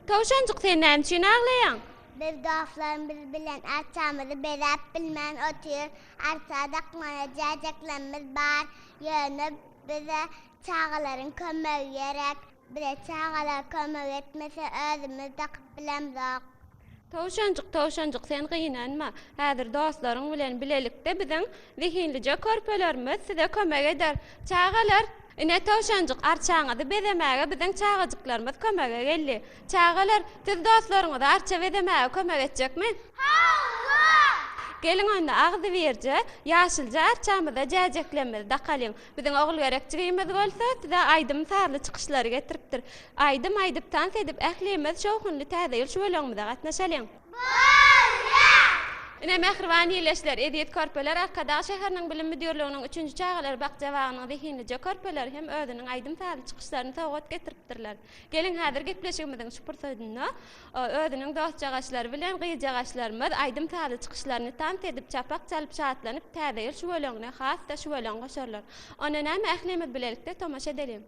Tawşanjyk sen näme üçin aglaýan? Bir daflarımız bilen arçamızı berap bilmän otur. Arkadag mana jajaklarymyz bar. Ýöne bize çağalaryň kömegi gerek. Bire çağalar kömek etmese özümüz dakyp bilemzok. Tawşanjyk sen gynanma. Häzir dostlaryň bilen bilelikde biziň zihinlice körpelerimiz size kömek eder. Çağalar ine tawşanjyk arçaňyzy bezemäge biziň çağajyklarymyz kömege geldi. Çağalar siz dostlaryňyzy arça bezemäge kömek etjekmi? Gelin onda ağzı verce, yaşılca arçamıza jajaklemez dakalyň. Biziň ogul gerekçigimiz bolsa, size aýdym sarly çykyşlary getiripdir. Aýdym aýdypdan sedip ählimiz şowkunly täze ýol şöwleňimize gatnaşalyň. Ine mehriban ýerleşler, ediyet körpeler Arkadag şäheriniň bilim müdürliginiň 3-nji çağalar bakjawagynyň zihinlice körpeler hem özüniň aýdym sarly çykyşlaryny tawgat getiripdirler. Gelin häzir gepleşigimiziň şu pursatyny özüniň dost jagaşlary bilen gyýy jagaşlarymyz aýdym sarly çykyşlaryny tam edip çapak çalyp şatlanyp täze ýol şöwleňine has da şöwleň goşarlar. Ona näme ählimiz bilelikde tomaşa edelim.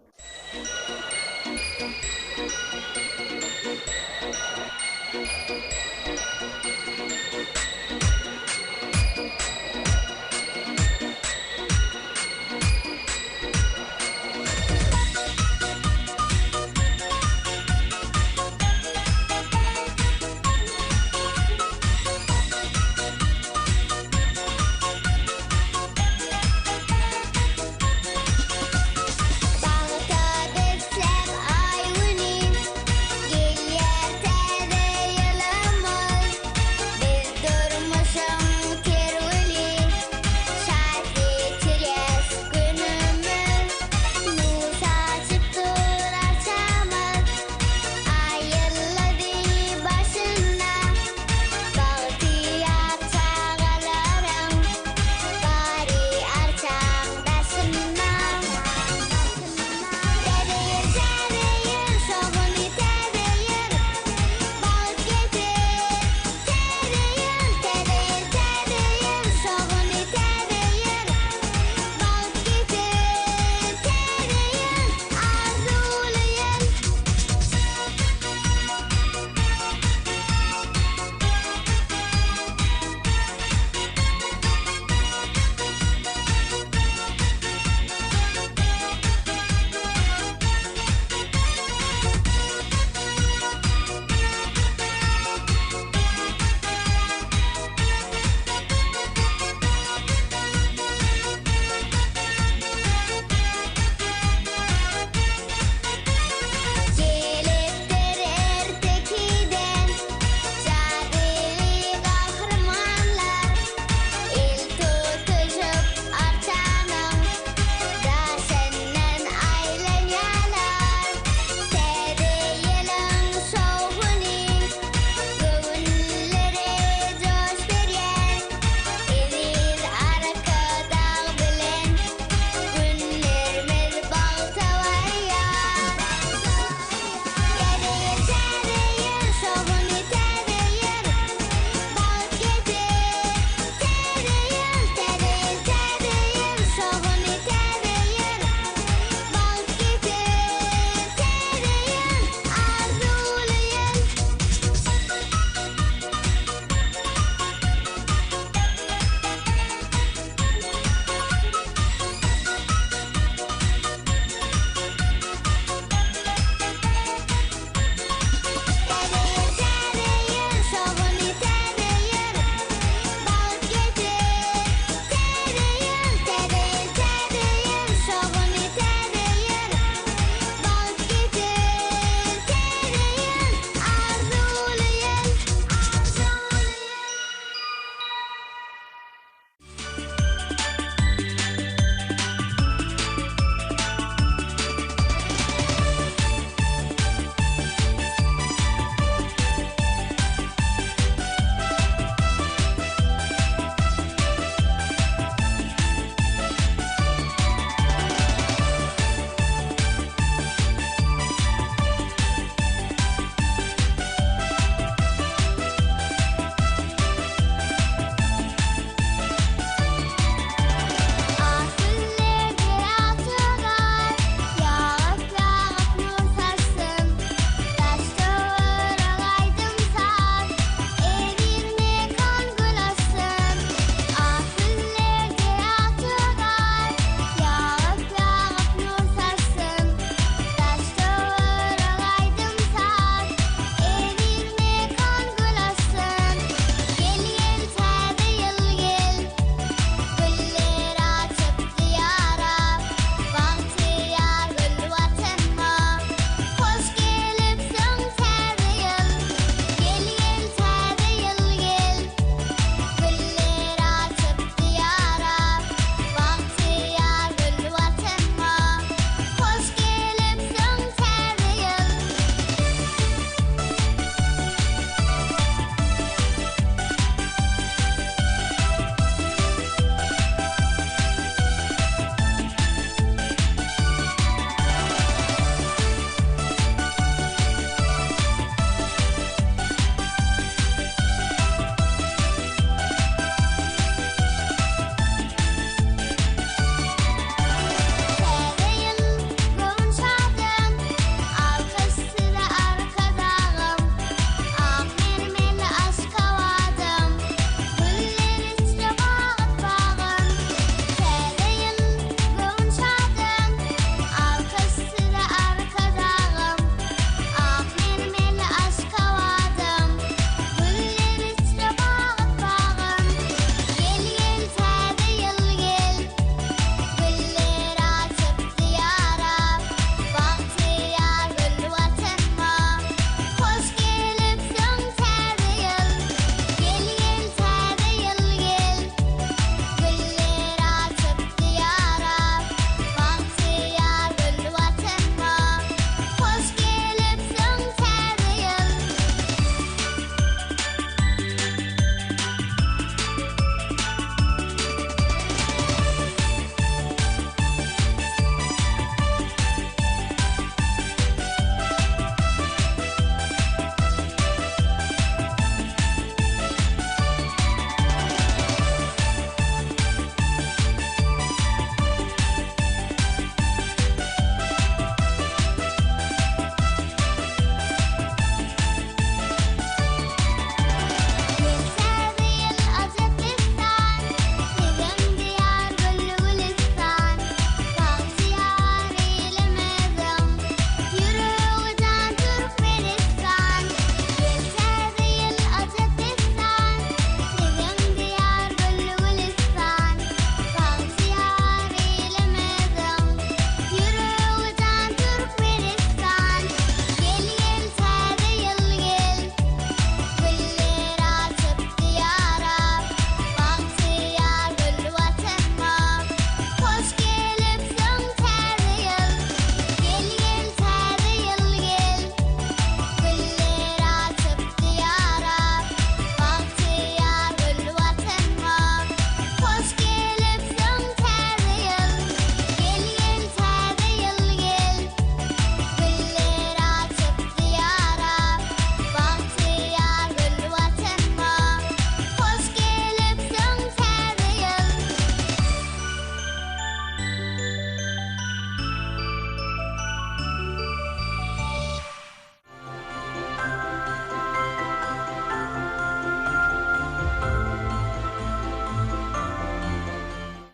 Bağda düzlep ay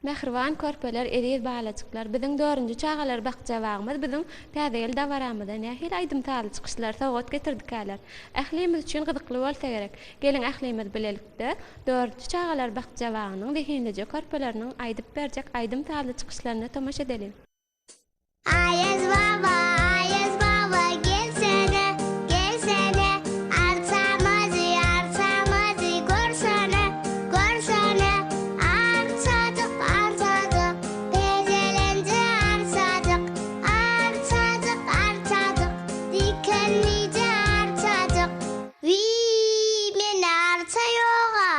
Mehriban körpeler, edýet balajyklar, biziň 4-nji çagalar bakjabagymyz biziň täze ýyl dawaramyzda nähil aýdym taly çykyşlar sowgat getirdikäler. Ählimiz üçin gyzykly bolsa gerek. Geliň ählimiz bilelikde 4-nji çagalar bakjabagynyň wehinleje körpeleriniň aýdyp berjek aýdym taly çykyşlaryny tomaşa edelim. Ayaz baba, gelsene, gelsene, arsamazı, görsene, görsene, arsadık, bezelence arsadık, dikenlice arsadık, meni arsa yoga.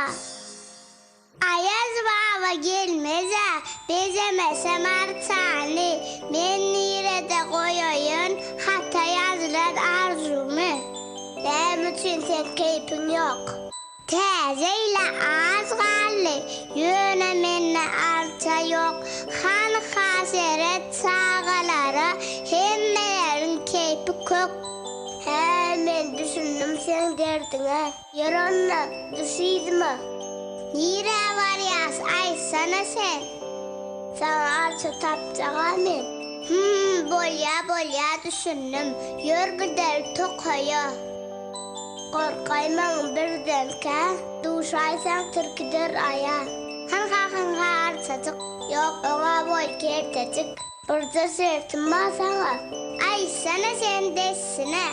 Ayaz baba gelmeze, bezemesem artsani, men nirede koyayın, hatta yazılar arzumu. Benim için tek keyfim yok. Täzeyle az galli, yöne menne arta yok. Han haseret sağalara, hemmelerin keyfi kök. Hemen düşündüm sen derdine, yaranla düşüydüm. Nire var yaz, ay sana sen. Sana arsa tapacağım. Bolya düşündüm. Yor gider tokaya. Korkayman birden ka. Duşaysan türküdür aya. Hanka arsacık. Yok ona boy kertecik. Burada sertim sana. Ay sana sen desine.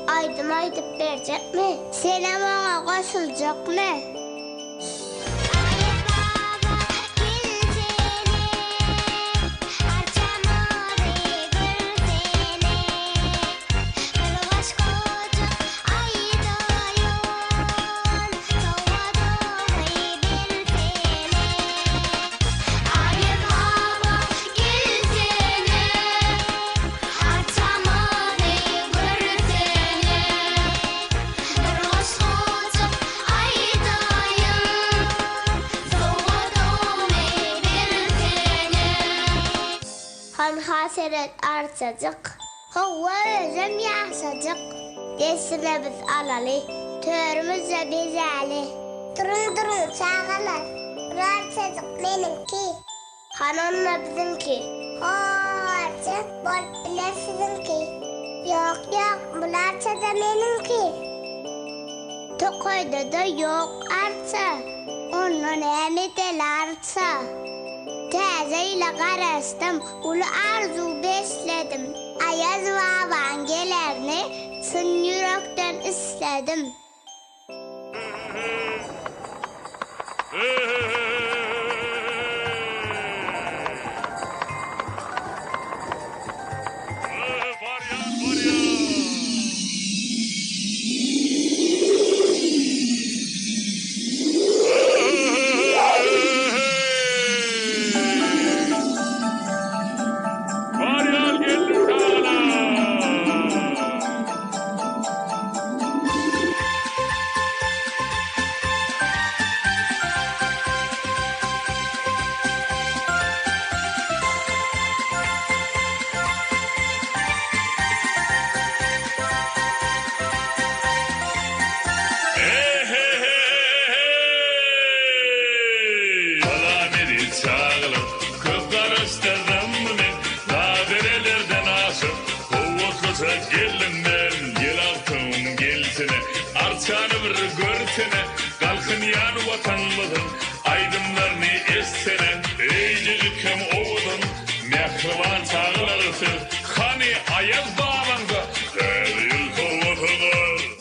Aydım verecek mi? Senem ona koşulacak mı? Hasret artacak, hava özüm yaşacak. Desine biz alalı, törümüzle bezeli. Durun çağalar, artacak benimki. Hanonla bizimki. Artacak, bol bile sizinki. Yok, bu artacak benimki. Tokoyda da yok artsa, onun emedel artsa. Täzeyle garastım, ulu arzu besledim. Ayaz baban gelerini sın yürekten istedim. Kalkın yan vatanımızın aydınlarını essene. Eycecik hem oğlum mehriban çağılarısı. Hani ayaz bağlandı değil kovatıdır.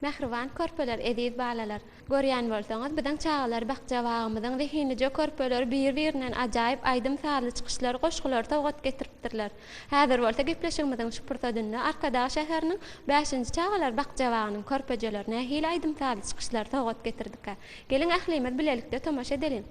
Mehriban körpeler edip balalar. Görýän bolsaňyz biziň çagalar bakjabagymyzyň zihinice körpeler bir-birinden ajaýyp aýdym sazly çykyşlar, goşgular tawgat getiripdirler. Häzir bolsa gepleşigimiziň şu pursadyny Arkadag şäheriniň 5-nji çagalar bakjabagynyň körpejelerine hili aýdym sazly çykyşlar tawgat getirdik. Gelin ählimiz bilelikde tomaşa edelim.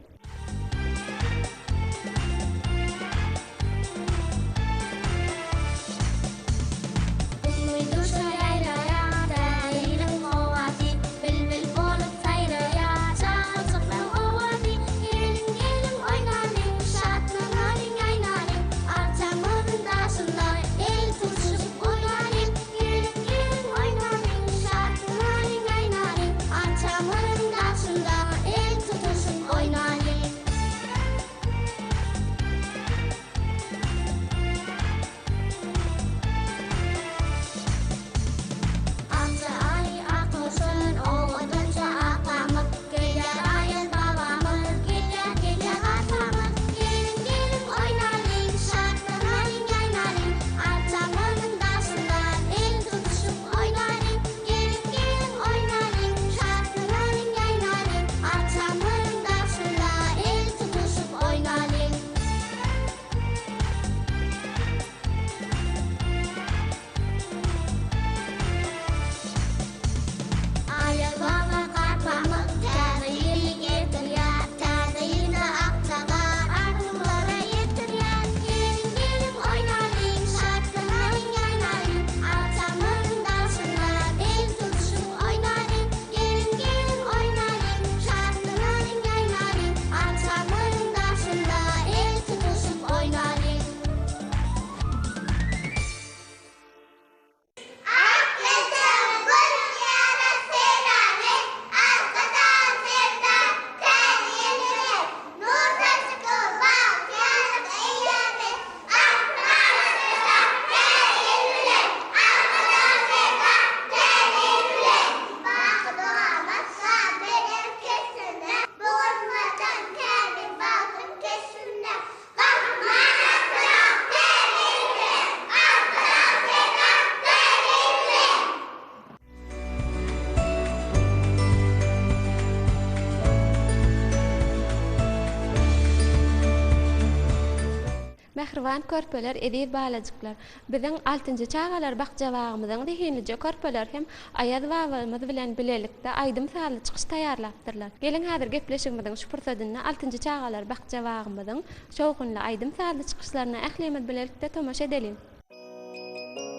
Mehriban körpeler edip balajyklar. Biziň 6-njy çagalar bakjabagymyzyň zihinice körpeler hem aýaz babamyz bilen bilelikde aýdym sazly çykyş taýýarlapdyrlar. Gelin häzir gepleşigimiziň şu pursadyny 6-njy çagalar bakjabagymyzyň şowkunly aýdym sazly çykyşlaryna ählimiz bilelikde tomaşa edelim.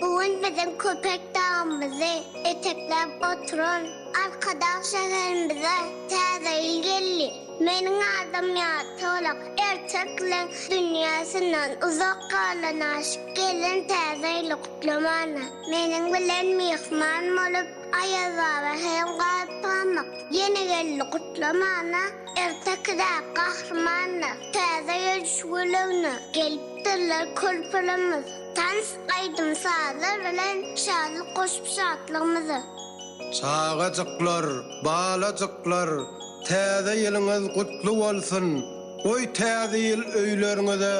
Bugün bizim köpek dağımızı eteklep oturun. Arkadag şäherimize täze ilgili. Meniň adam ýatolak erkekler dünýäsinden uzak galan aşyk gelin täzeýle kutlamana. Meniň bilen mehman bolup aýaza hem gatpamak. Ýene geldi kutlamana. Erkekler gahrmana. Täze ýelşgülüne gelipdirler körpelerimiz. Tans aýdym sazlar bilen şadlyk goşup şatlygymyzy. Çagajyklar, balajyklar, täze ýylyňyz gutly bolsun. Oý täze ýyl öýleriňize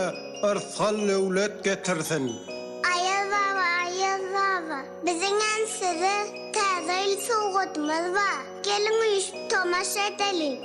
arsal öwlet getirsin. Ayazava, biziň ensiri täze ýyl sowgatymyz bar. Gelin üýüp tomaşa edelim.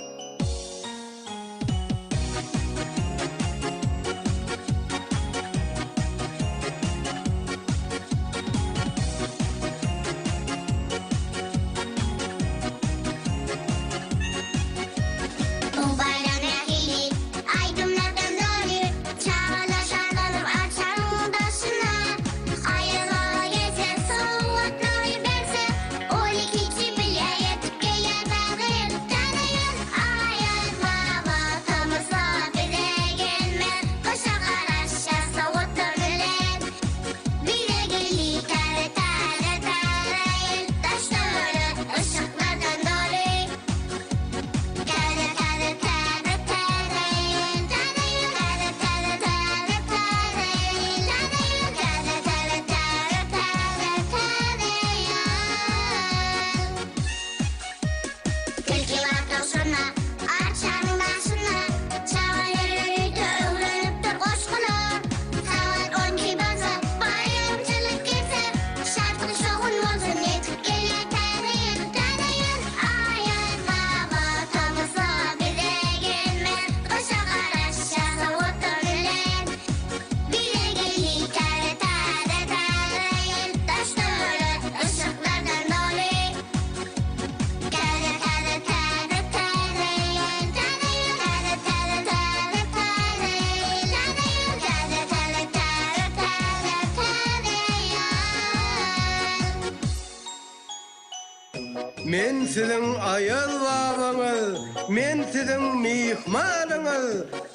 Men sizin ayal babaňyz, men sizin mihmanyňyz.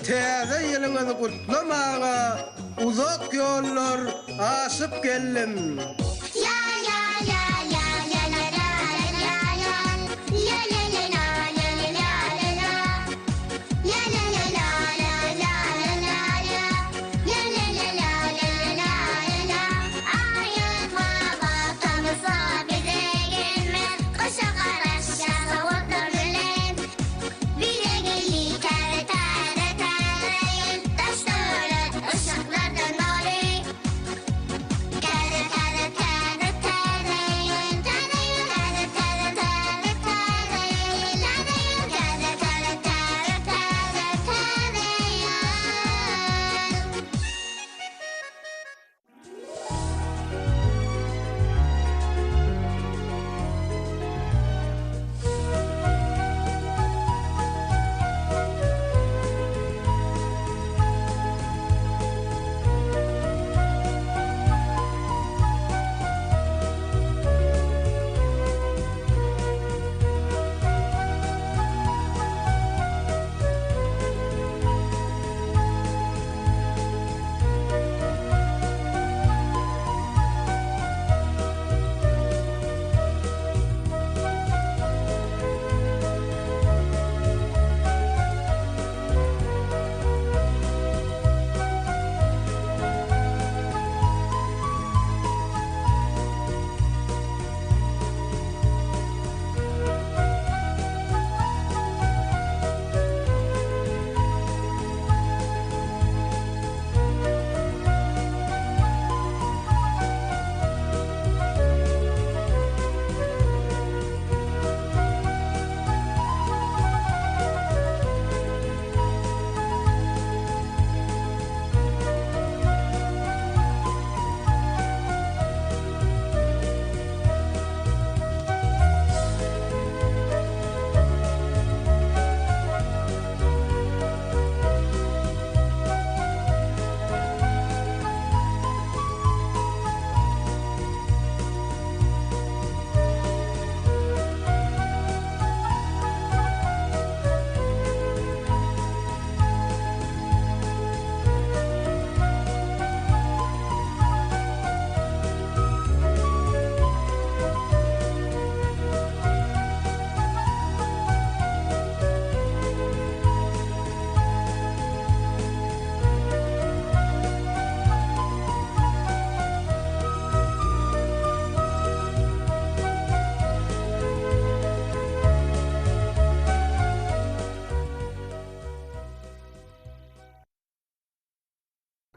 Täze ýylyňyzy gutlamaga uzak ýollar aşyp geldim. Ya ya ya ya ya la la la la ya la la la la la la ya la la la la la la ya la la la la la ayet baba tanısa bize gelmez kışa karışa otururlar bile geldi tere tere tere taşları ışıklardan oraya tere tere tere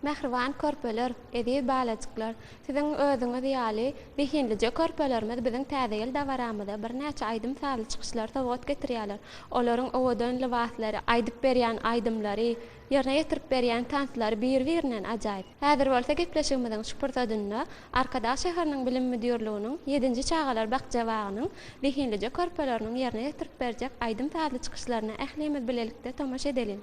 Mehriban körpeler, edi balacyklar, siziň özüňiz ýaly zihinlice körpelerimiz biziň täze ýyl dawaramyda bir näçe aýdym sağly çykyşlar tawat getirýärler. Olaryň owadan libaslary, aýdyp berýän aýdymlary, ýerine ýetirip berýän tanslary bir-birinden ajaýyp. Häzir bolsa gepleşigimiziň şu pursadynda Arkadag şäheriniň bilim müdürliginiň 7-nji Çagalar bakjawagynyň zihinlice körpeleriniň ýerine ýetirip berjek aýdym sağly çykyşlaryna ählimiz bilelikde tamaşa edelim.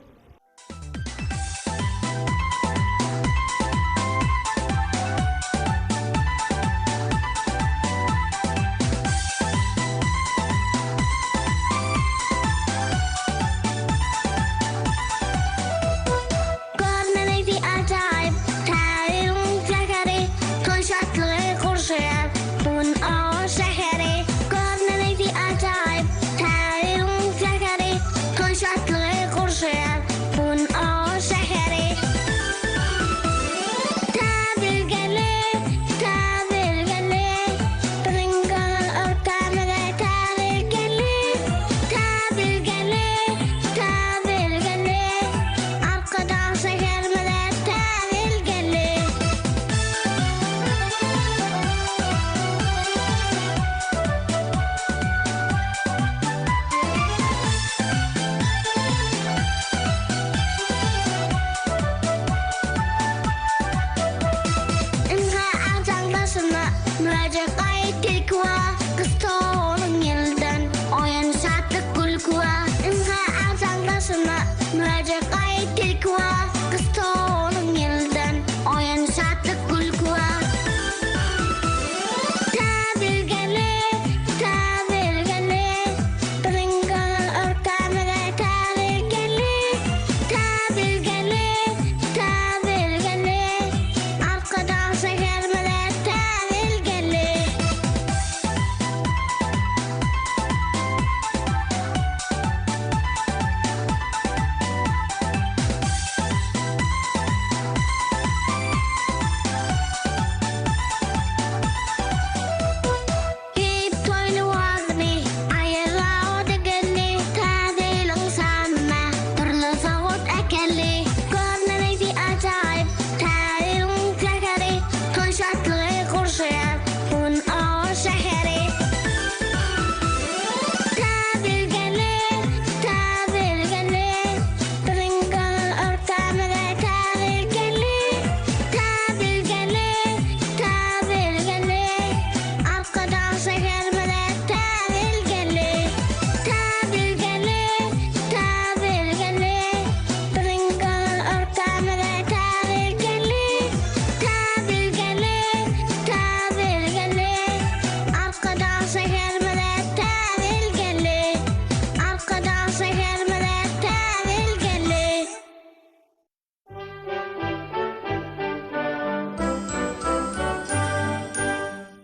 Tabil gele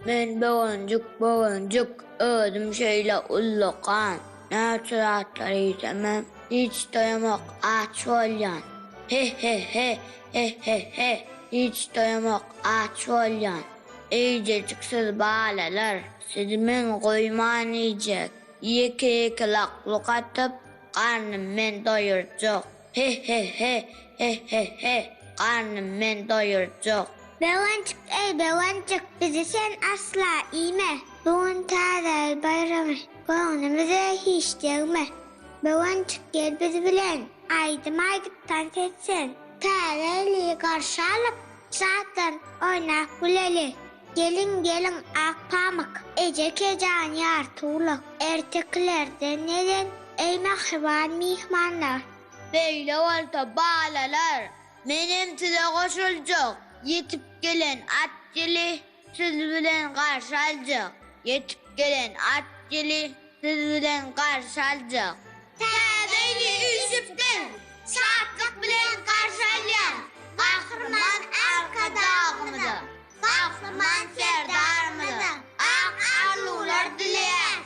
Men böwencik ödüm şeýle ulluqan. Näçe ýitemem, hiç doyamak aç bolýan. He, hiç doyamak aç bolýan. Eýjeciksiz balalar, sizi men goýman ýyjek. Ýeke laqlyk atyp, garnym men doýurjak. He, garnym men doýurjak. Bewancık, bizi sen asla iyme. Bugün Täze bayramy, göňümizde hiç degme. Bewancık gel bizi bilen, aydypdan tetsen. Täzeli garşy alyp, satyn oýnap güleli. Gelin ak pamyk, ejekejan ýartuluk. Erteklerden neden, ey mahriban mihmanlar. Beýle bolsa balalar, menem size goşuljak. Yetip gelen at jeli, siz bilen garşy aljak. Yetip gelen at jeli, siz bilen garşy aljak. Täzeli üsüpden, şatlyk bilen garşy alýan. Gahrman Arkadagymyzy, gahrman serdarymyzy, ak arlular dileýär.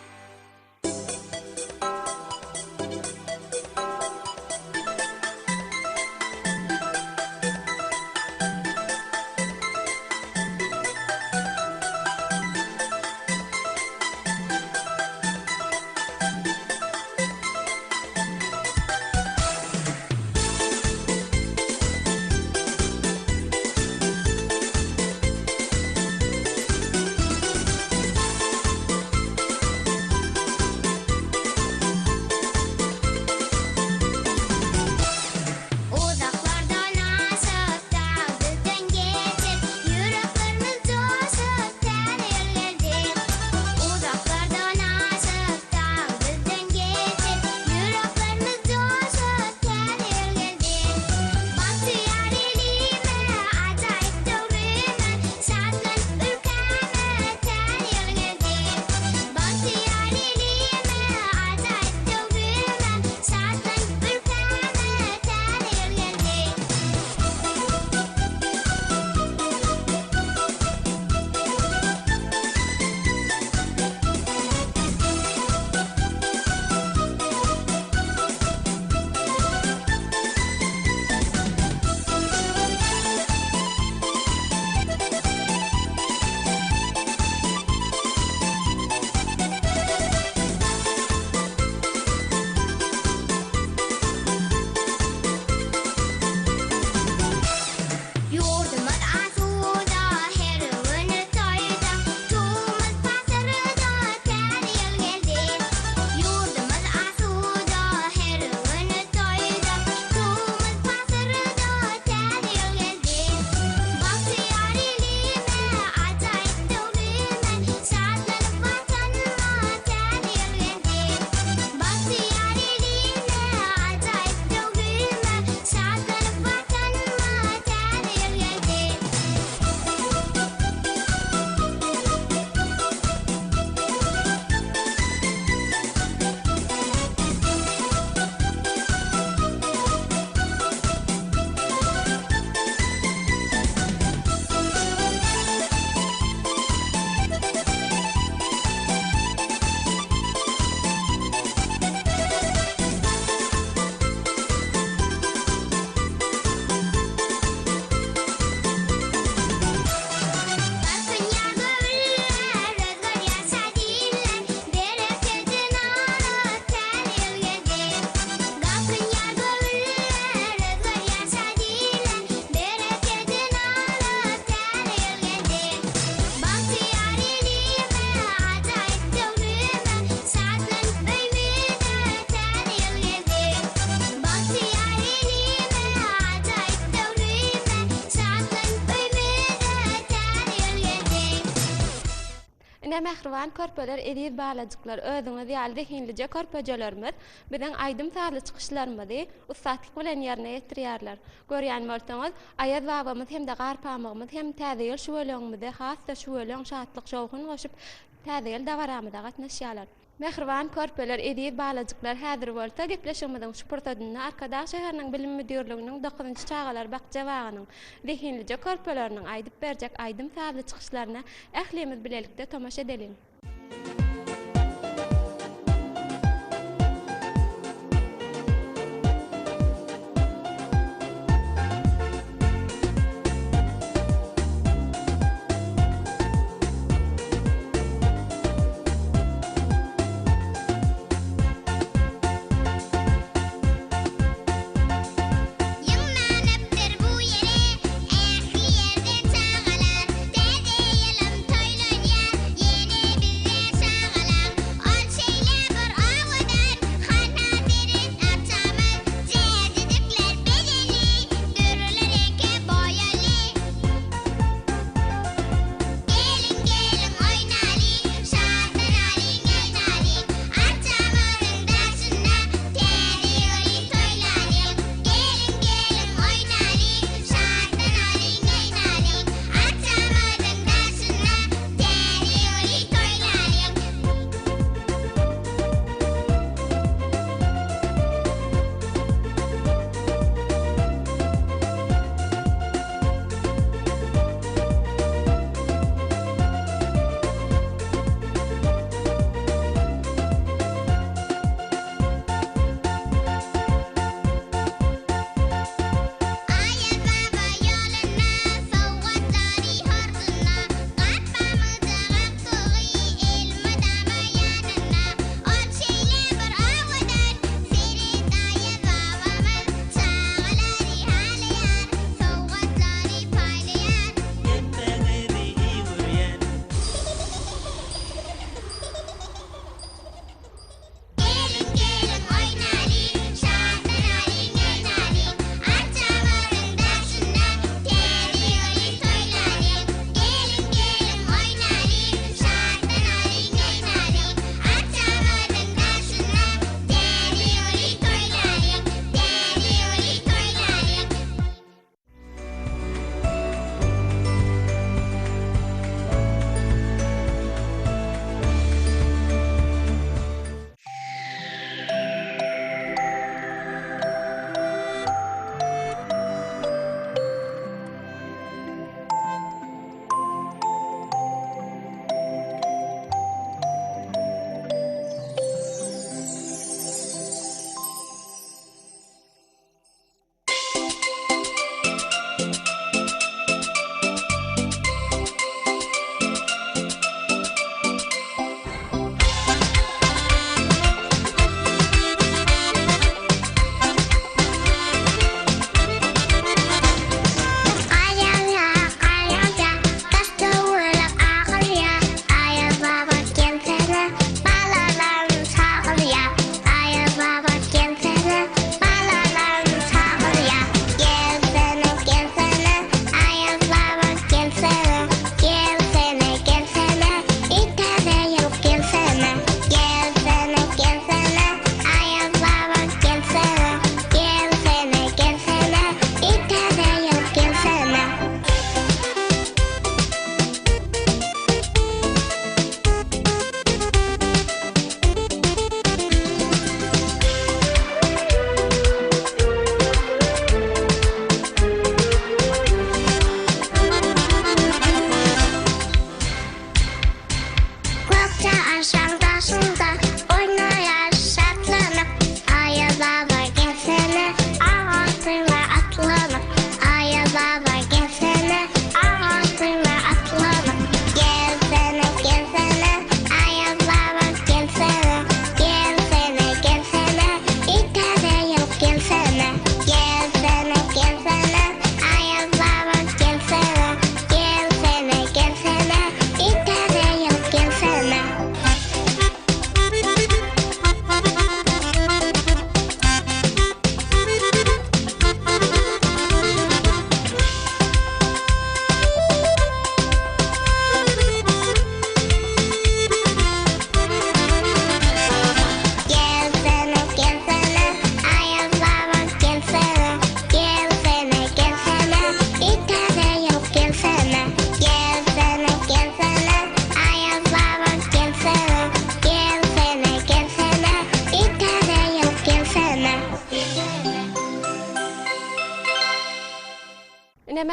Mehriban körpeler, edip balajyklar, özüňiz ýaly hinlice körpejelerimiz biziň aýdym taly çykyşlarymyzy ustatlyk bilen ýerine ýetirýärler. Görýän bolsaňyz, Aýaz babamyz hem de garpamygymyz hem täze ýyl şu bölüňimizde hasda şu bölüň şatlyk şowhun goşup täze ýyl dawaramyda gatnaşýarlar. Mehriban körpeler, edip balajyklar häzir bolsa gepleşmeden şu portadyny Arkadag şäheriniň bilim müdürliginiň 9-njy Çagalar bakjawagynyň zehinlice körpeleriniň aýdyp berjek aýdym täze çykyşlaryna ählimiz bilelikde tomaşa edelim. Yıllanıptır bu yere, ehli yerden çağalar. Täze ýylym toýlanýar, ýene bir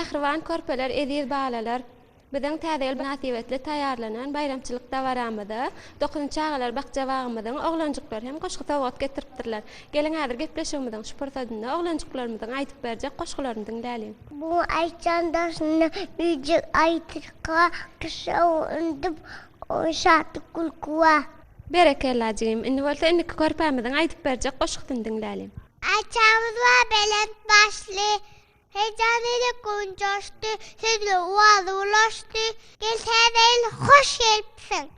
mehriban körpeler, ediz balalar, biziň täze münasibetli taýarlanan bayramçylyk dawaramyda 9-njy Çagalar bakjabagymyzyň oglanjyklar hem goşgy tawat getiripdirler. Geliň häzir gepleşigimiziň şu pursadyna oglanjyklarymyzyň aýdyp berjek goşgylaryny dinläýin. Bu ayçandaşını büyücük aytırka kışa öndüp o şartı kulkuva. Berekellajyym. Indi bolsa indi körpämiziň aýdyp berjek goşgyny dinläýin. Ayçamız var belent başlı. Heyecanıyla konuştu, sizle uazı ulaştı. Gel tədəyin hoş gelipsin.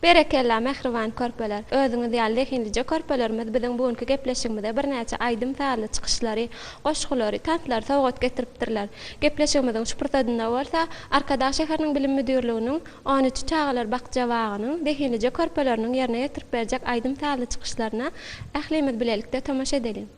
Berekella mehriban körpeler. Özüňiz ýaly dehinlice körpelerimiz biziň bugünkü gepleşigimizde bir näçe aýdym täze çykyşlary, goşgulary, tantlar tawat getiripdirler. Gepleşigimiziň şu pursadyna bolsa Arkadag şäheriniň bilim müdürliginiň 13 Çagalar bakjabagynyň dehinlice körpeleriniň ýerine ýetirip berjek aýdym täze çykyşlaryna ählimiz bilelikde tamaşa edelim.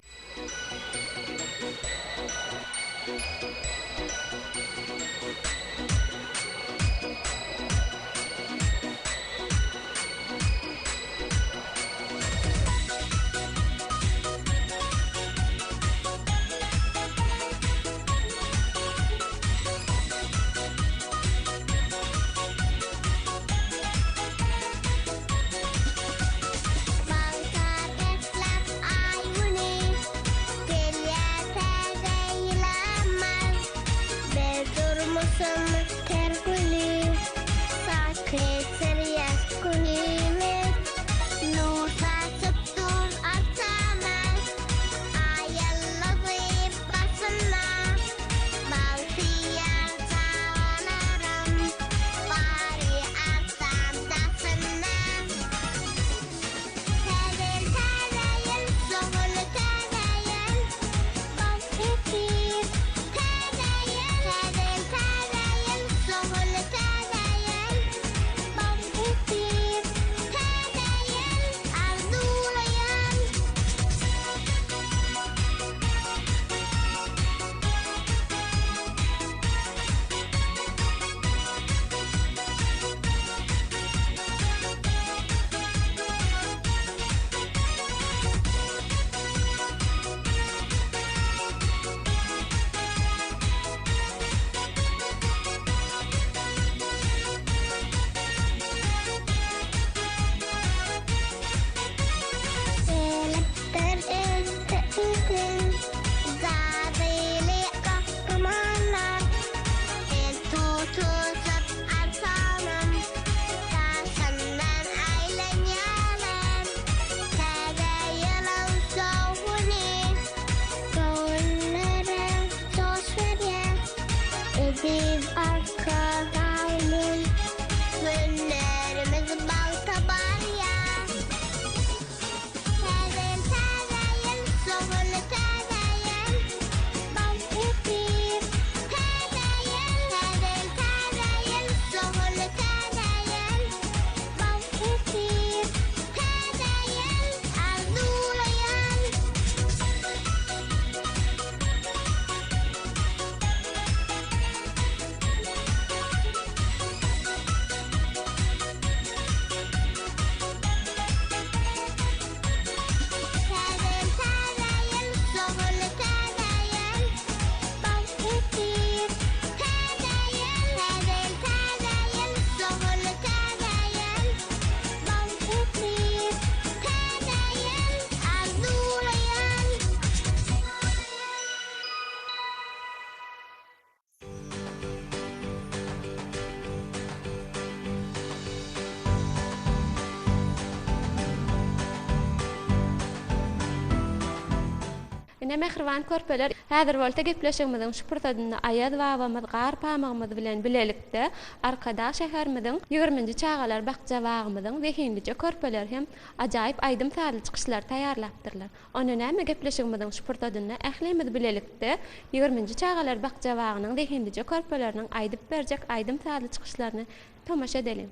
Ine mehriban körpeler, häzir bolsa gepleşigimiziň şu pursadyna aýaz babamyz gar pamagymyz bilen bilelikde Arkadag şäherimiziň 20-nji Çagalar bakjabagymyzyň wehinlice körpeler hem ajaýyp aýdym täze çykyşlar taýýarlapdyrlar. Onu näme gepleşigimiziň şu pursadyna ählimiz bilelikde 20-nji Çagalar bakjabagynyň wehinlice körpeleriniň aýdyp berjek aýdym täze çykyşlaryny tamaşa edelim.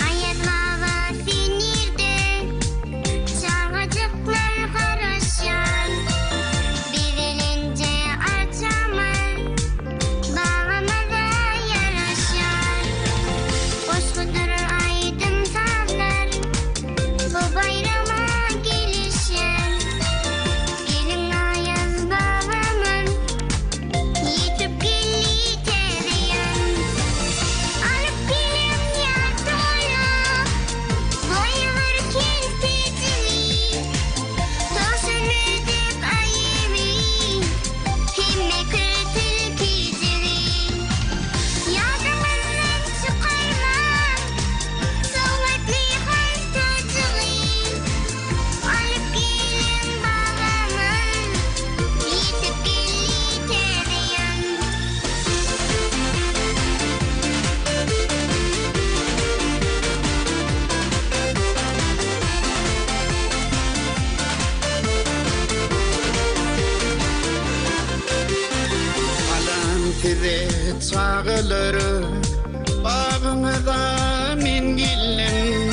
Ayazlava sinirdi, çağacıklar karışan. Tize çağıları bağımda min gillem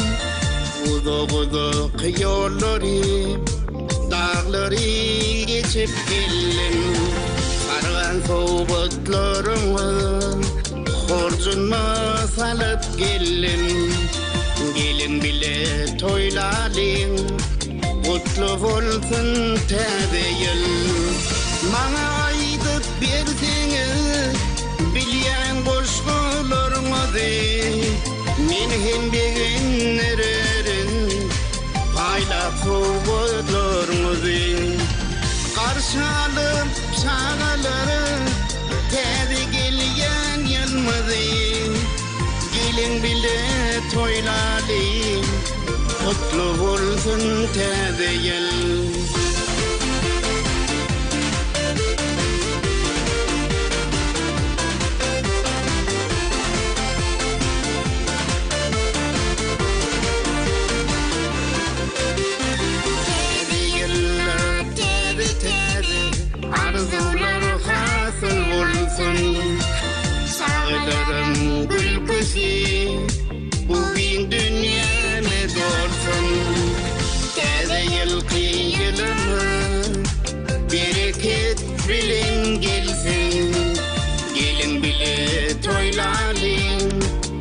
Uzak yolları dağları geçip gillem Sargan soğuklarımı horcunma salıp gillem Gelin bile toylalayın Kutlu bolsun täze yıl Bana aydıp berseniz Bilyen koşkularımızı Men hem beginlerin Paylap soğuklarımızı Karşı alıp çağaları Täze gelyen yılmızı Gelin bile toylalayın Kutlu bolsun täze yıl Täze yıllar täze arzular hasıl bolsun Çağalarym gülküsi bugün dünyamı dolsun Täze yılki yılımı bereket bilen gelsin Gelin bile toylalayın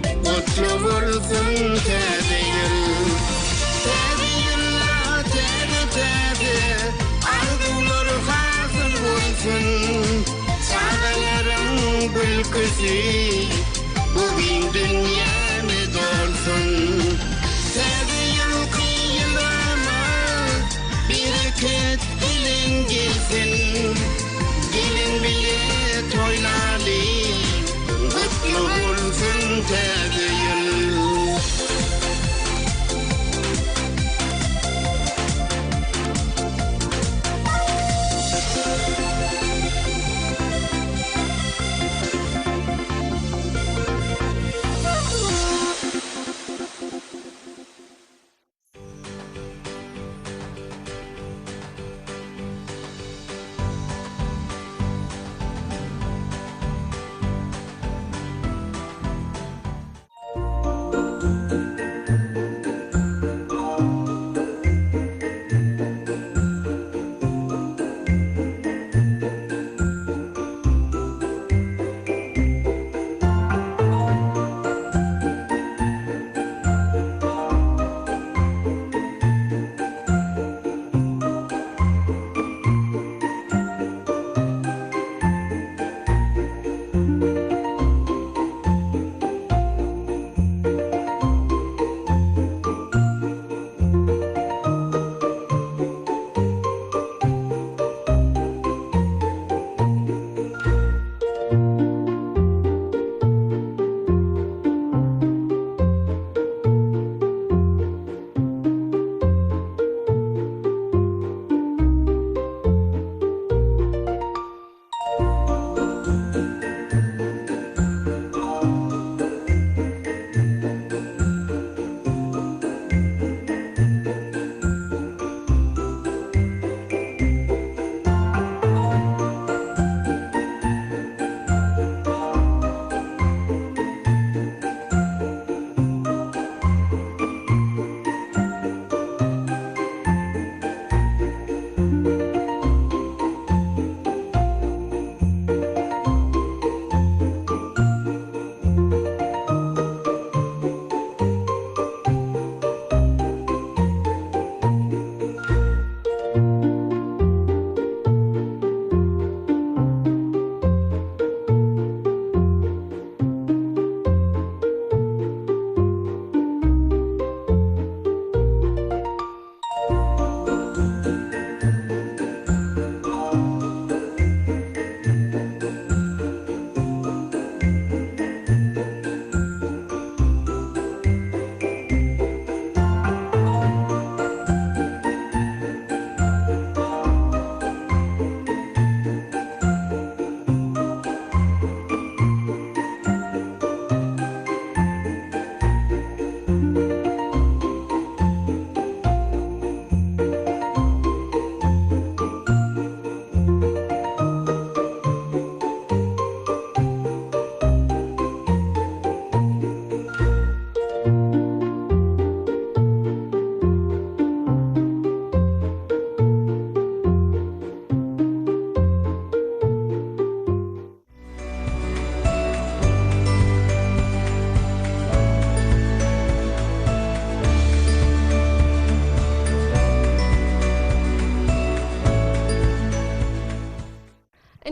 Kutlu bolsun täze yıl Täze yıllar täze arzular hasıl bolsun Çağalarym gülküsi bugün dünyamı dolsun Täze yılki yılımı bereket bilen gelsin Gelin bile toylalayın Kutlu bolsun täze yıl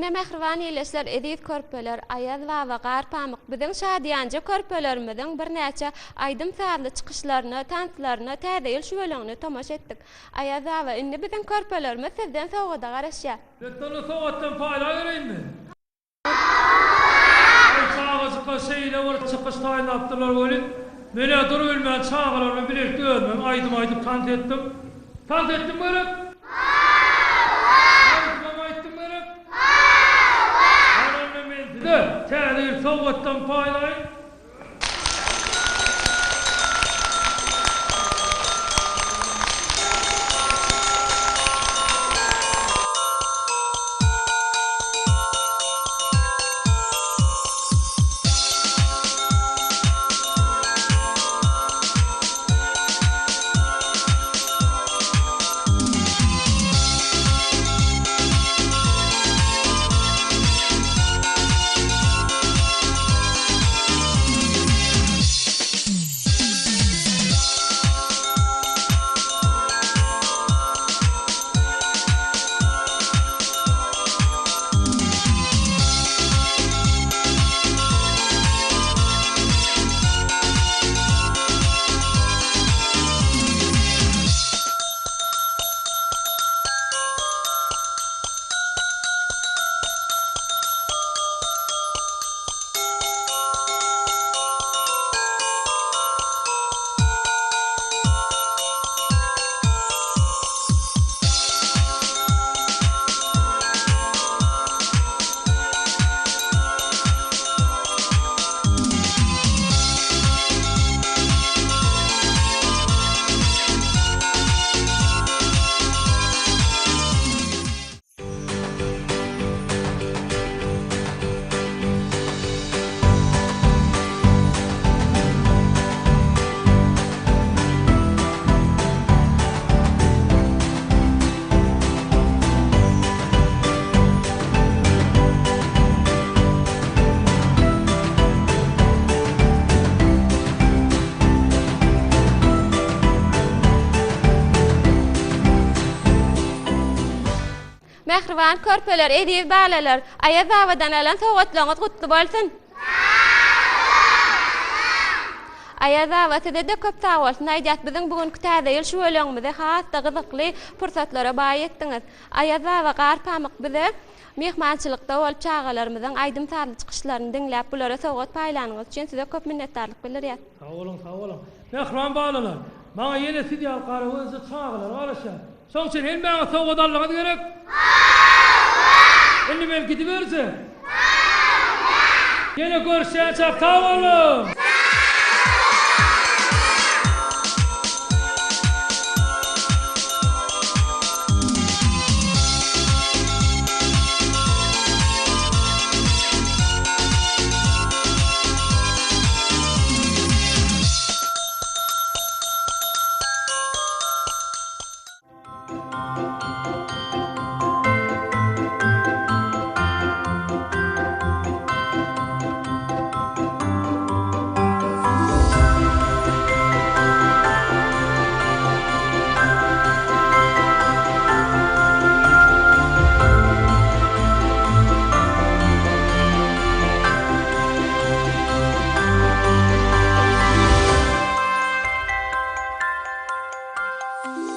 Ine mehriban ýeşler edip körpeler, ayaz we gar pamyk biziň şadyanjy körpelerimiziň bir näçe aýdym sarly çykyşlaryny, tantlaryny, täze ýyl şöwleňini tomaş etdik. Ayaz we indi biziň körpelerimiz sizden sowgada garaşýar. Bettonu soğuttan payla göreyim. Ay çağızıqa şeyle var çıkış tayin yaptılar böyle. Mene dur ölmeyen çağılarını bilek dönmem. Aydım tant ettim. Tant ettim böyle. Aydım böyle. Anamla menzide. Täze soğuttan paylayın. Mehriban körpeler, edip balalar, ayaz havadan alan soğutlaňyz gutly bolsun. Ayaz hava size de köp sağ bolsun. Aýdýas biziň bugünkü täze ýyl şöwleňimize hasda gyzykly pursatlara baý etdiňiz. Ayaz hava gar pamyk bize mehmançylykda bolup çağalarymyzyň aýdym sarly çykyşlaryny diňläp bulara sowgat paýlanyňyz üçin size köp minnetdarlyk bildirýär. Sağ olun. Mehriban balalar. Maňa ýene sidyal garawyňyzy çağalar garaşa. Soň sen hem bana sowgat alýan gerek. Indi men gidip berse. Ýene görüşýär, sağ olun.